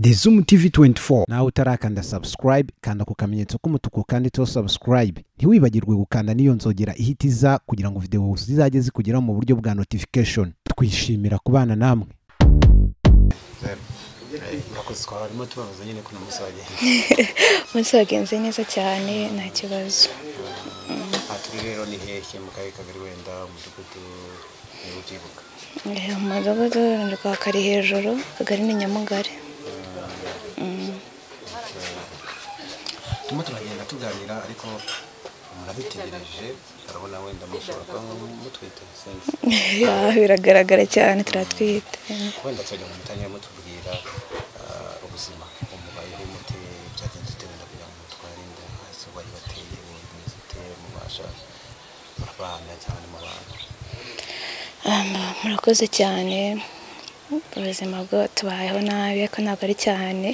The Zoom TV 24 nawe utarakanda subscribe kanda ku kamenyetso k'umutuku kanditseho subscribe ntiwibagirwe gukanda niyo nzogera ihitiza kugira ngo video zizajye zikugera mu buryo bwa notification. Twishimira kubana namwe. Urakoze kwa harimo tubabaza nyine kuno musaje. Musagenze neza cyane nta kibazo. Aturi rero ni hehe mu kayi kagari wenda umudugudu ni ukibuka. Umudugudu ndi kwa kari hejuru kagari ni Nyamugari. Tumo turagenda tuganira ariko murabitegereje arabona wenda mushobora kwa mutwite sense. Ya biragaragara cyane turatwite. Wenda tujya mu mutanya mutubwira ubuzima umubayeho muti byagenze tenda kugira ngo twarinde hasi bari bateye ubuzite mubasha abana cyane mu bantu. Murakoze cyane ubuzima bwo tubayeho nabi ariko ntabwo ari cyane.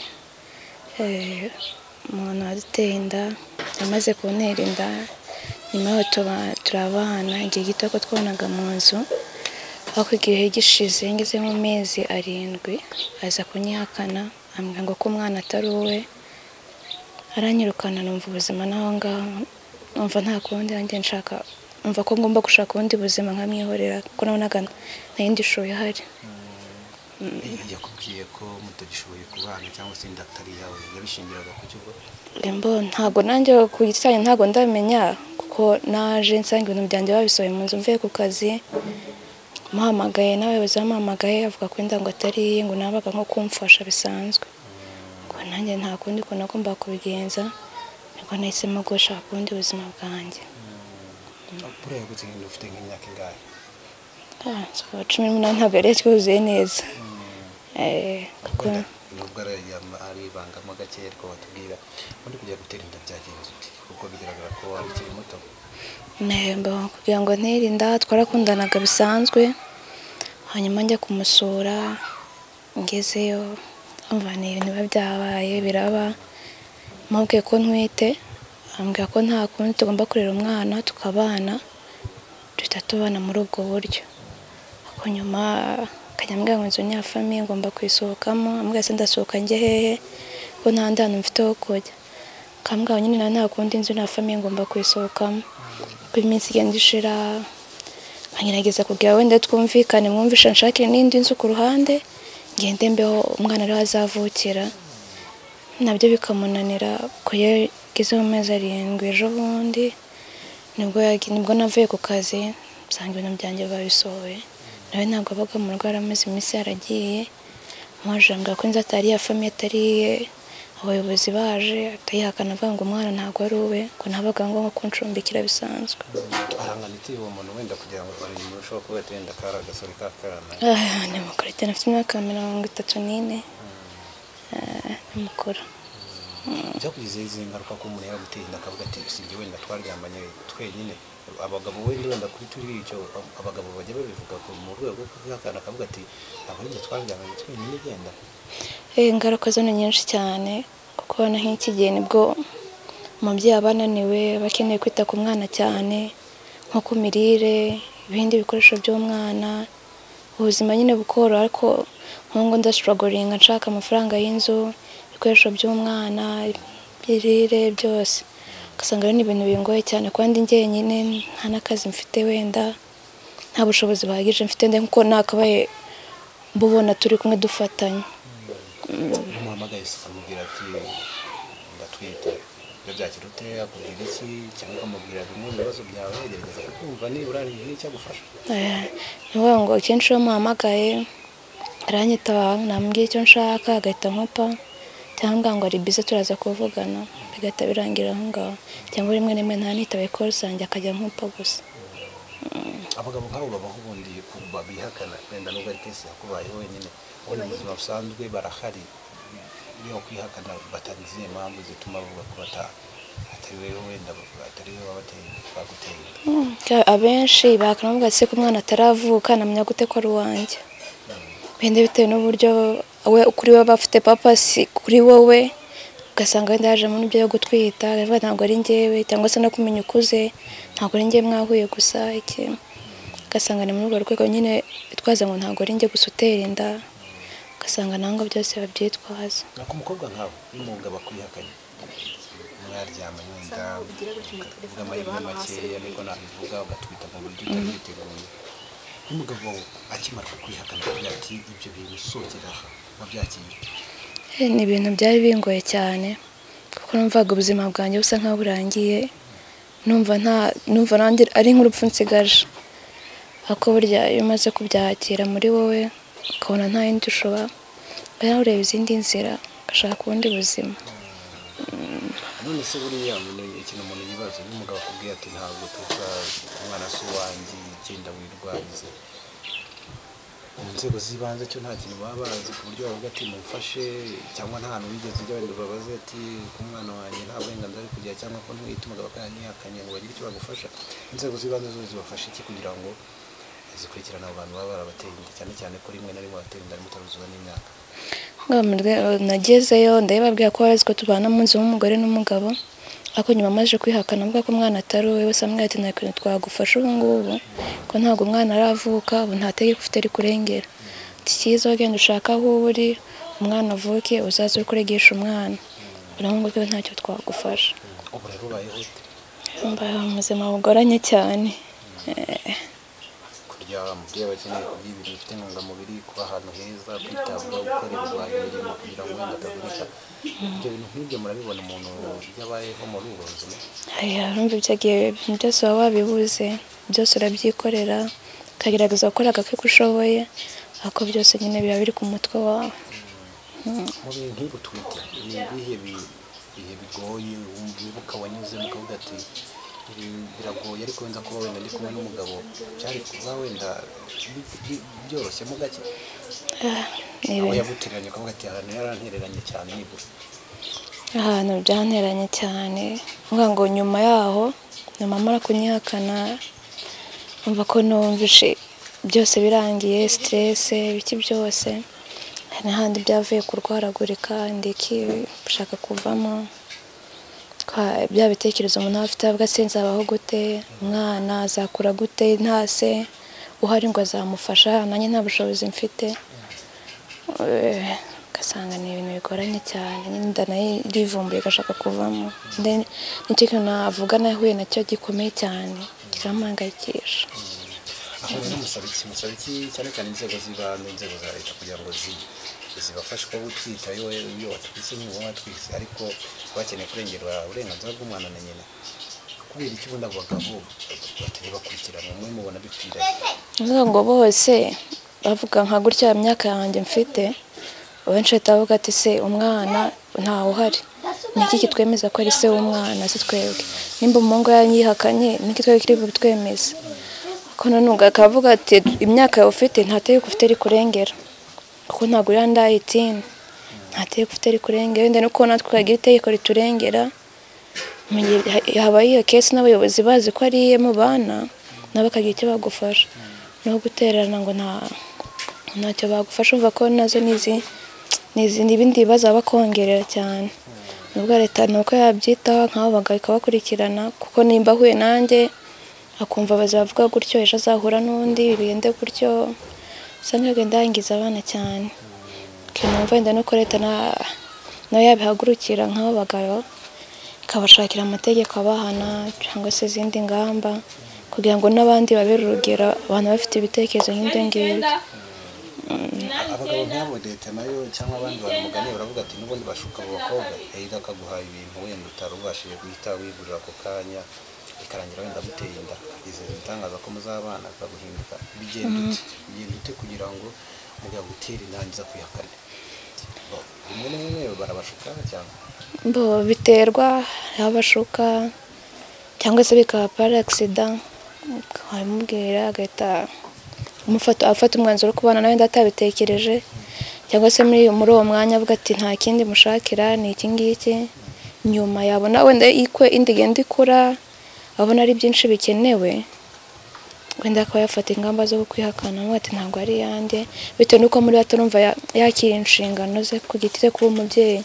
Umuntu aduteye inda amaze kuntera inda nyuma yo turabana igihe gito ko twonaga mu nzu aho igihe gishize ngeze mu mezi 7 aza kunyihakana ambwira ngo ko umwana atari uwe aranyirukana numva ubuzima naho ngaho numva nta kundi nanjye nshaka umva ko ngomba gushaka ubundi buzima nkamwihorera ko nabonaga nayindi shoye hari. Yakubwiye ko mutagishoboye kubana cyangwa se indatari yawe yabishingiraga ku kigo? Ntago nanjye ku gitsanya ntago ndamenya kuko naje nsanga ibintu byanjye babisohoye mu nzu mvuye ku kazi muhamagaye n'abayobozi bamuhamagaye avuga ko indango atari ngo nabaga nko kumfasha bisanzwe ngo nanjye nta kundi ko nagomba kubigenza niko nahisemo gushaka ubundi buzima bwanjye. Buriya gutsinda ufite nk'imyaka ingahe? 18 ntabwo yari cyuzuye neza. Kuko nubwo ari bangamo gake ariko batubwira undi kujya gutera inda byagenze uti kuko bigaragara ko ari kiri muto. Nemba kugira ngo ntere inda twarakundanaga bisanzwe hanyuma njya kumusura ngezeyo umvane ibintu byabaye biraba mubwiye ko ntwite ambwira ko nta kundi tugomba kurera umwana tukabana duhita tubana muri ubwo buryo. Ako nyuma kanyambwira ngo inzu nya famille ngomba kwisohokamo ambwira se ndasohoka njye hehe ko nta ndano mfite ho kujya kambwira nyine nta kundi inzu na famille ngomba kwisohokamo ko iminsi igenda ishira nkagerageza kugira wenda twumvikane mwumvisha nshakire n'indi nzu ku ruhande ngende mbeho umwana ari azavukira nabyo bikamunanira ko yageze mu mezi 7 ejo bundi nibwo navuye ku kazi nsanga ibintu byanjye babisohoye nawe ntabwo abaga mu rugo amaze iminsi yaragiye mwajambwa ko inzu atari ya famille atari abayobozi baje atayihakana avuga ngo umwana ntabwo ari uwe ko nabaga ngo kuncumbikira bisanzwe. Aranganiti uwo muntu wenda kugira ngo bari mu rusho kuba tenda kara gasore kakarana. Ni mukuru cyane afite imyaka 34 mukuru. Byakugize izi ngaruka ko umuntu yaguteye akavuga ati sinjye wenda twaryamanye twenyine abagabo wenda kuri turi icyo abagabo bajya babivuga ko mu rwego rwo kwihakana akavuga ati abandi twaryamanye twenyine igenda. Ingaruka zo ni nyinshi cyane kuko na nk'iki gihe nibwo umubyeyi abananiwe bakeneye kwita ku mwana cyane nko ku mirire ibindi bikoresho by'umwana ubuzima nyine bukoro ariko nko ndastruggling nshaka amafaranga y'inzu ibikoresho by'umwana birire byose kasanga ni ibintu bingoye cyane kandi njyenyine nta nakazi mfite wenda nta bushobozi bahagije mfite nkuko nakabaye mbubona turi kumwe dufatanye. Muhamagaye akamubwira ati ndatwite byakirute akubwira iki cyangwa akamubwira bimwe mu bibazo byawe gerageza kumva nibura n'icyo gufasha. Niwe ngo kenshi muhamagaye aranyita namubwiye icyo nshaka agahita nkupa cyangwa ngo ari bize turaza kuvugana bigahita birangira aho ngaho cyangwa rimwe nta nitabe call zanjye akajya nkupa gusa. Abagabo nk'abo babaho ubundi kuba bihakana wenda nubwo ari kese yakubaye wenyine ubona mu buzima busanzwe barahari niyo kwihakana batangize impamvu zituma bavuga ko atari wewe wenda atari wewe baguteye. Abenshi bakana bavuga se ko umwana ataravuka namenya gute ko ari wanjye bende bitewe n'uburyo we kuri we bafite papa si kuri wowe ugasanga wenda yaje mu byo gutwita ntabwo ari njyewe cyangwa se no kumenya ukuze ntabwo ari njye mwahuye gusa iki ugasanga ni muri urwo rwego nyine bitwaza ngo ntabwo ari njye gusa utera inda ugasanga ntabwo byose babyitwaza. nako umukobwa nkawe n'umugabo akwihakanye mwaryama wenda uvuga amahirwe makeya niko nabivuga ugatwita mu buryo utari witeguye n'umugabo akimara kukwihakana kugira ati ibyo bintu usokera aha wabyakiriye. Ni ibintu byari bingoye cyane kuko numvaga ubuzima bwanjye busa nkaho burangiye, numva nanjye ari nk'urupfu nsigaje, ariko burya iyo umaze kubyakira muri wowe ukabona nta yindi ushobora nawe ureba izindi nzira ugashaka ubundi buzima. none se buriya ikintu umuntu yibaza n'umugabo akubwiye ati ntabwo tuza umwana si uwanjye genda wirwarize, mu nzego z'ibanze cyo nta kintu baba bazi ku buryo bavuga ati mufashe, cyangwa nta hantu wigeze ujya wenda babaze ati ku mwana wanjye nta burenganzira ari kugira, cyangwa ko ntwite umugabo akanyihakanye ngo bagire icyo bagufasha. Inzego z'ibanze zo zibafasha iki kugira ngo zikurikirana abo bantu baba barabateye inda, cyane cyane ko rimwe na rimwe batera inda mutaruzuza n'imyaka? Nagezeyo ndababwira ko bazi ko tubana mu nzu n'umugore n'umugabo, ariko nyuma amaze kwihakana avuga ko umwana atari uwe, bose amubwira ati nta kintu twagufasha ubu ngubu ko ntabwo umwana aravuka, ubu nta tegeko ufite rikurengera, cyiza wagenda ushaka aho uri umwana avuke uzaze uri kuregesha umwana, urabona ko ntacyo twagufasha. Ubu rero ubayeho ute? Mbayeho mu buzima bugoranye cyane. Kurya umubyeyi aba akeneye kurya ibintu bifite intungamubiri, kuba ahantu heza, kwitabwaho, gukorerwa imirimo kugira ngo wenda atavunika. Ibyo bintu nk'ibyo murabibona umuntu yabayeho muri ubu buzima? Urumva ibyo gihe byose waba wabibuze, byose urabyikorera ukagerageza gukora agake ko ushoboye, ariko byose nyine biba biri ku mutwe wawe. Mu bintu nk'ibi utwite ni ibihe bihe bigoye wibuka wanyuzemo ukavuga ati biragoye, ariko wenda kuba wenda ndi kumwe n'umugabo byari kuba wenda byoroshye mu gake? Aho yagutereranye ukavuga ati ahantu yarantereranye cyane nibura? Ahantu byanteranye cyane mvuga ngo nyuma yaho nyuma amara kunyihakana umva ko numvishe byose birangiye, stress biki byose, n'ahandi byavuye kurwaragurika ndiki bishaka kuvamo, bya bitekerezo umuntu afite avuga se nzabaho gute, umwana azakura gute nta se uhari ngo azamufasha, nanjye nta bushobozi mfite, ugasanga ni ibintu bigoranye cyane, n'inda nayo irivumbuye igashaka kuvamo. Nicyo kintu navuga nahuye nacyo gikomeye cyane kirampangayikisha. Aho rero musaba iki cyane cyane inzego z'ibanze, inzego za leta kugira ngo zibafashe kuba gutwita iyo watwise n'uwo watwise, ariko bakeneye kurengerwa uburenganzira bw'umwana na nyina? Kubera iki ubundi abo bagabo batari bakurikirana mwe mubona bipfira? Ngo bose bavuga nka gutya imyaka yanjye mfite, benshi batavuga ati se umwana ntawe uhari, niki kitwemeza ko ari se w'umwana? Si twebwe, nimba umuhungu yanyihakanye niki twebwe kiri butwemeza? Ko none akavuga ati imyaka yawe ufite nta tegeko ufite rikurengera, kuko ntabwo uri under 18, nta tegeko ufite rikurengera. Wenda nuko natwe twagira itegeko riturengera, mu gihe habaye iyo case n'abayobozi bazi ko ari iye mu bana nabo bakagira icyo bagufasha, no gutererana ngo ntacyo bagufasha, umva ko nazo n'ibindi bibazo bakongerera cyane. Nubwo leta nuko yabyitaho nk'abo bagabo ikabakurikirana, kuko nimba ahuye nanjye akumva bazavuga gutyo ejo azahura n'undi bigende gutyo, usanga bagenda yangiza abana cyane. Numva wenda nuko leta nayo yabihagurukira nk'abo bagabo ikabashakira amategeko abahana cyangwa se izindi ngamba, kugira ngo n'abandi babere urugero abantu bafite ibitekerezo nk'ibyo ngibyo. Abagabo nk'abo leta nayo cyangwa abandi bantu mugane baravuga ati n'ubundi bashuka abo bakobwa yahita akaguha ibintu wenda utari ubashije guhita wigurira ako kanya, ikarangira wenda guteye inda, izere bitangaza ko muzabana akaguhinduka. Bigenda ute kugira ngo mugabo utere intangiza kwihakana? Rimwe na rimwe barabashuka cyangwa biterwa yabashuka, cyangwa se bikaba par accident, akamubwira agahita afata umwanzuro wo kubana nawe ndatabitekereje, cyangwa se muri uwo mwanya avuga ati nta kindi mushakira ni iki ngiki, nyuma yabona wenda indi igenda ikura abona ari byinshi bikenewe, wenda akaba yafata ingamba zo kwihakana ati ntabwo ari yanjye, bitewe n'uko muri atarumva yakira inshingano ze ku giti cye kuba umubyeyi.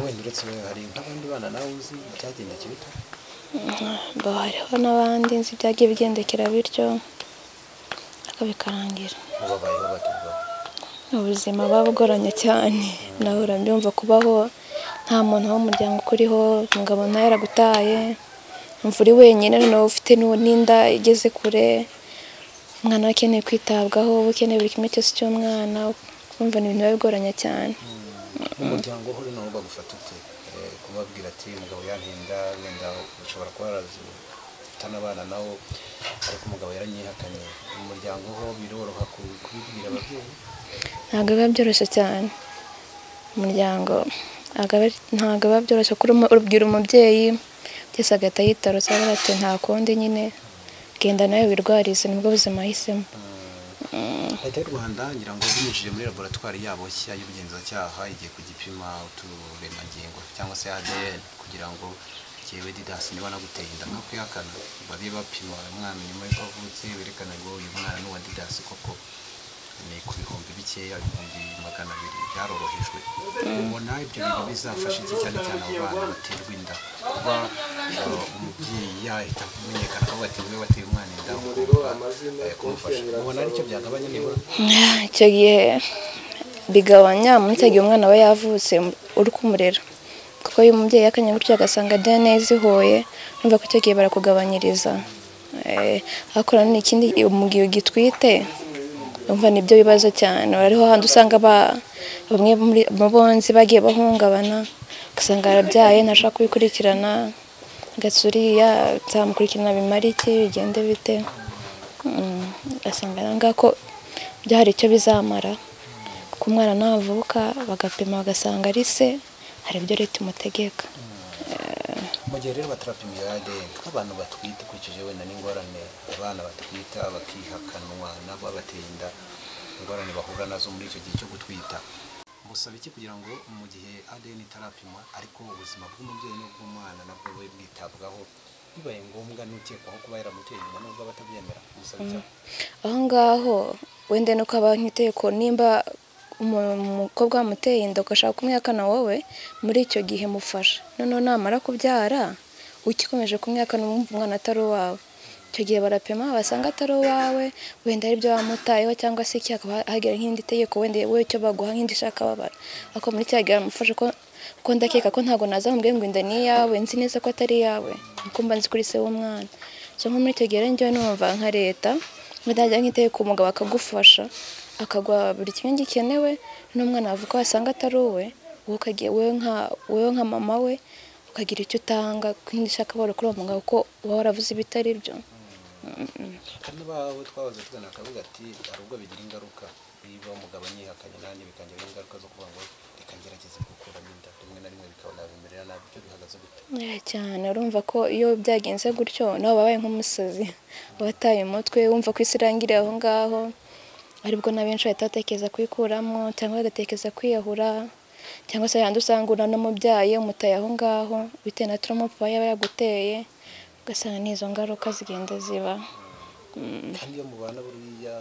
Wenda uretse hari nk'abandi bana nawe uzi byagendekera bito? Hariho n'abandi nzi byagiye bigendekera bityo ariko bikarangira. Babayeho batuvuga ubuzima buba bugoranye cyane nahora mbyumva kubaho nta muntu w'umuryango ukuriho umugabo nawe yaragutaye umva uri wenyine noneho ufite n'inda igeze kure umwana we akeneye kwitabwaho uba ukeneye buri kimwe cyose cy'umwana umva ni ibintu biba bigoranye cyane umuryango ho rero bagufata ute kubabwira ati umugabo yantinda wenda ushobora kuba arazitana abana nawo ariko umugabo yaranyihakanye umuryango ho biroroha kubibwira ababyeyi ntabwo biba byoroshye cyane umuryango ntabwo biba byoroshye kuri urubwira umubyeyi byose agahita yitarutse avuga ati nta kundi nyine genda nawe wirwarize nibwo buzima ahisemo leta y'u Rwanda ngira ngo binyujije muri laboratwari yabo nshya y'ubugenzacyaha igiye kugipima uturemangingo cyangwa se ADN kugira ngo jewe Didas niba naguteye inda nko kwihakana babe bapima umwana nyuma y'uko avutse berekana ngo uyu mwana n'uwa Didas koko ni ku bihumbi bikeya 200 byarorohejwe ubona ibyo bintu bizafasha iki cyane cyane abo bana baterwa inda kuba umubyeyi yahita kumenyekana ko batewe bateye umwana inda kumufasha ubona aricyo byagabanya niba icyo gihe bigabanya muri cyo gihe umwana we yavutse uri kumurera kuko uyu mubyeyi yakanye gutyo agasanga DNA zihoye numva ko icyo gihe barakugabanyiriza akora n'ikindi mu gihe gitwite umva nibyo bibazo cyane ariho handi usanga bamwe mu bonzi bagiye bahungabana ugasanga arabyaye ntashaka kubikurikirana gasuriya nzamukurikirana bimara iki bigende bite ugasanga nanga ko byari icyo bizamara kuko umwana navuka bagapima bagasanga ari se hari ibyo leta imutegeka mu gihe rero batarapimira ADN nk'abantu batwite ukurikije wenda n'ingorane abana batwita bakihakanwa nabo bateye inda ingorane bahura nazo muri icyo gihe cyo gutwita musaba iki kugira ngo mu gihe ADN itarapimwa ariko ubuzima bw'umubyeyi n'ubw'umwana nabwo bwe bwitabwaho bibaye ngombwa n'ukekwaho kuba yaramuteye inda nubwo batabyemera musaba iki aho ngaho wenda nuko abankiteko nimba umukobwa wamuteye inda ugashaka kumwihakana wowe muri icyo gihe mufasha noneho namara kubyara ukikomeje kumwihakana umwumva umwana atari uwawe icyo gihe barapima basanga atari uwawe wenda ari byo wamutayeho cyangwa se iki hakaba hagera nk'indi tegeko wenda wowe icyo baguha nk'indi shaka babara ariko muri cya gihe baramufasha ko ndakeka ko ntabwo naza mubwiye ngo inda ni iyawe nzi neza ko atari iyawe niko mba nzi kuri se w'umwana so nko muri icyo gihe rero njyewe numva nka leta ndajya nk'itegeko umugabo akagufasha akagwa buri kimwe gikenewe n'umwana avuga wasanga atari uwe wowe nka mama we ukagira icyo utanga kwindi shaka baro kuri uwo mugabo ko uba waravuze ibitari byo kandi bawe twabaze tugana akavuga ati hari ubwo bigira ingaruka niba umugabo anyihakanye nanjye bikangira ingaruka zo kuvuga ngo reka ngerageze gukuramo inda rimwe na rimwe bikabona bimerera nabi byo bihagaze gute cyane urumva ko iyo byagenze gutyo nawe babaye nk'umusazi wataye umutwe wumva ko isi irangiriye aho ngaho aribwo na benshi bahita batekereza kwikuramo cyangwa bagatekereza kwiyahura cyangwa se yandi usanga una n'umubyaye umutaye aho ngaho bitewe na trauma papa yaba yaguteye ugasanga n'izo ngaruka zigenda ziba kandi iyo mubana buriya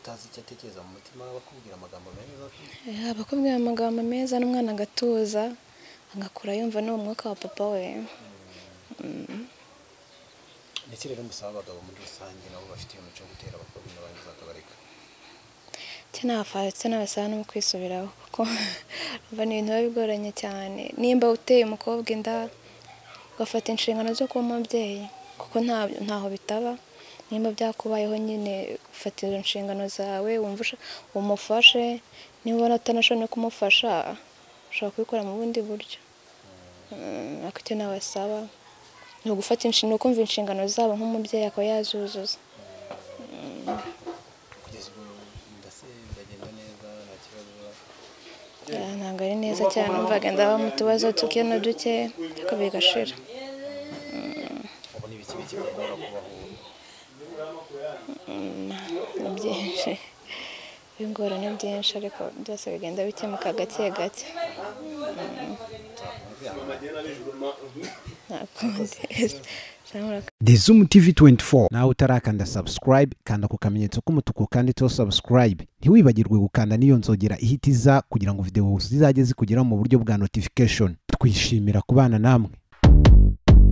utazi icyo atekereza mu mutima bakubwira amagambo meza bakubwira amagambo meza n'umwana agatuza agakura yumva n'uwo mwuka wa papa we ndetse rero musaba abagabo muri rusange nabo bafite umuco wo gutera abakobwa n'abangiza akabareka ndetse n'abasaba no kwisubiraho kuko ni ibintu biba bigoranye cyane nimba uteye umukobwa inda ugafata inshingano zo kuba umubyeyi kuko ntaho bitaba nimba byakubayeho nyine ufata izo nshingano zawe umufashe niba ubona utanashobora kumufasha ushobora kubikora mu bundi buryo ariko icyo nabasaba ni ugufata inshingano kumva inshingano zabo nk'umubyeyi akaba yazuzuza kugeza ubu ndase biragenda neza nta kibazo ntabwo ari neza cyane numvaga ndaba mu tubazo tuke na duke ariko bigashira ubu ni ibiki bikigora kubaho ni byinshi bingora ni byinshi ariko byose bigenda bikemuka gake gake The Zoom TV 24 nawe utarakanda subscribe kanda ku kamenyetso k'umutuku kanditseho subscribe ntiwibagirwe gukanda n'iyo nzogera ihitiza kugira ngo video zizajye zikugeraho mu buryo bwa notification twishimira kubana namwe.